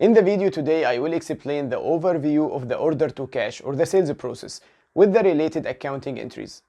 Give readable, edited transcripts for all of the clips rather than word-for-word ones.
In the video today, I will explain the overview of the order-to-cash or the sales process with the related accounting entries.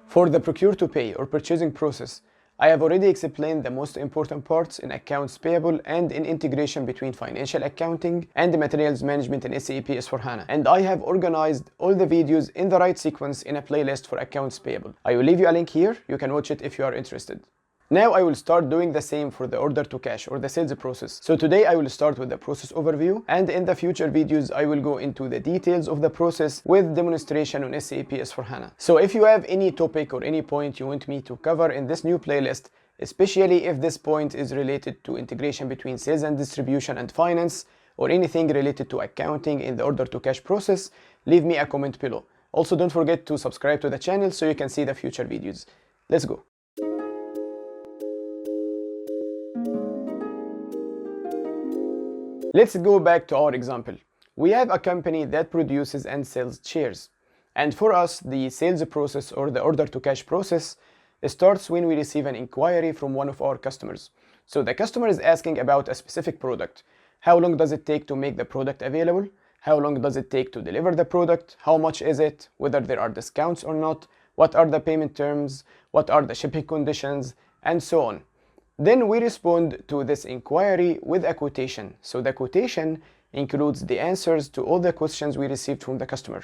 For the procure-to-pay or purchasing process, I have already explained the most important parts in accounts payable and in integration between financial accounting and materials management in SAP S/4HANA. And I have organized all the videos in the right sequence in a playlist for accounts payable. I will leave you a link here. You can watch it if you are interested. Now I will start doing the same for the order to cash or the sales process. So today I will start with the process overview, and in the future videos I will go into the details of the process with demonstration on SAP S/4HANA. So if you have any topic or any point you want me to cover in this new playlist, especially if this point is related to integration between sales and distribution and finance, or anything related to accounting in the order to cash process, leave me a comment below. Also, don't forget to subscribe to the channel so you can see the future videos. Let's go. Let's go back to our example. We have a company that produces and sells chairs. And for us, the sales process or the order to cash process starts when we receive an inquiry from one of our customers. So the customer is asking about a specific product. How long does it take to make the product available? How long does it take to deliver the product? How much is it? Whether there are discounts or not? What are the payment terms? What are the shipping conditions? And so on. Then we respond to this inquiry with a quotation. So the quotation includes the answers to all the questions we received from the customer.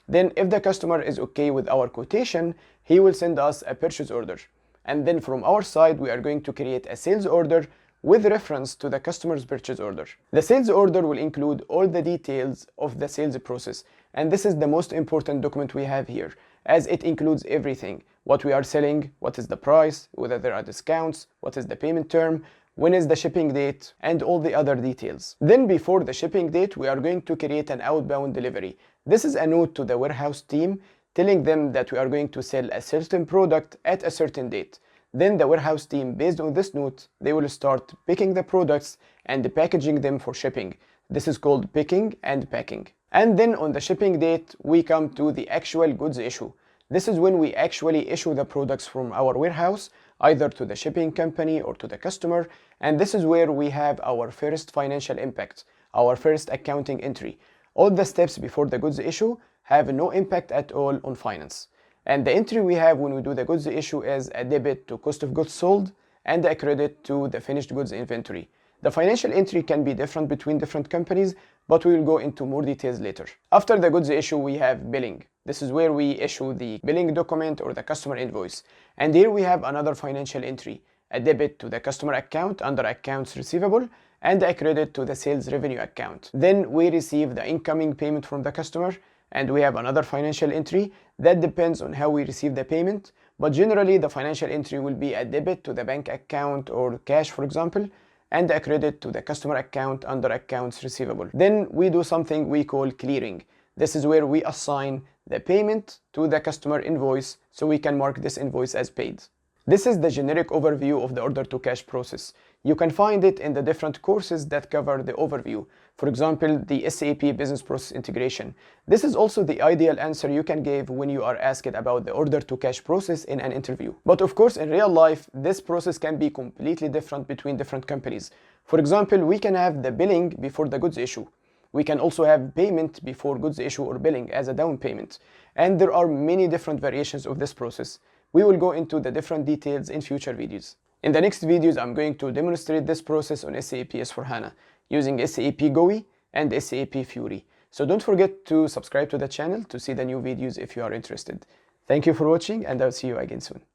Then if the customer is okay with our quotation, he will send us a purchase order. And then from our side, we are going to create a sales order with reference to the customer's purchase order. The sales order will include all the details of the sales process. And this is the most important document we have here, as it includes everything. What we are selling, what is the price, whether there are discounts, what is the payment term, when is the shipping date, and all the other details. Then before the shipping date, we are going to create an outbound delivery. This is a note to the warehouse team telling them that we are going to sell a certain product at a certain date. Then the warehouse team, based on this note, they will start picking the products and packaging them for shipping. This is called picking and packing. And then on the shipping date, we come to the actual goods issue. This is when we actually issue the products from our warehouse, either to the shipping company or to the customer. And this is where we have our first financial impact, our first accounting entry. All the steps before the goods issue have no impact at all on finance. And the entry we have when we do the goods issue is a debit to cost of goods sold and a credit to the finished goods inventory. The financial entry can be different between different companies, but we will go into more details later. After the goods issue, we have billing. This is where we issue the billing document or the customer invoice. And here we have another financial entry, a debit to the customer account under accounts receivable and a credit to the sales revenue account. Then we receive the incoming payment from the customer, and we have another financial entry that depends on how we receive the payment. But generally, the financial entry will be a debit to the bank account or cash, for example, and a credit to the customer account under accounts receivable. Then we do something we call clearing. This is where we assign the payment to the customer invoice so we can mark this invoice as paid. This is the generic overview of the order to cash process. You can find it in the different courses that cover the overview. For example, the SAP Business Process Integration. This is also the ideal answer you can give when you are asked about the order to cash process in an interview. But of course, in real life, this process can be completely different between different companies. For example, we can have the billing before the goods issue. We can also have payment before goods issue or billing as a down payment. And there are many different variations of this process. We will go into the different details in future videos. In the next videos, I'm going to demonstrate this process on SAP S/4HANA using SAP GUI and SAP Fiori. So don't forget to subscribe to the channel to see the new videos if you are interested. Thank you for watching, and I'll see you again soon.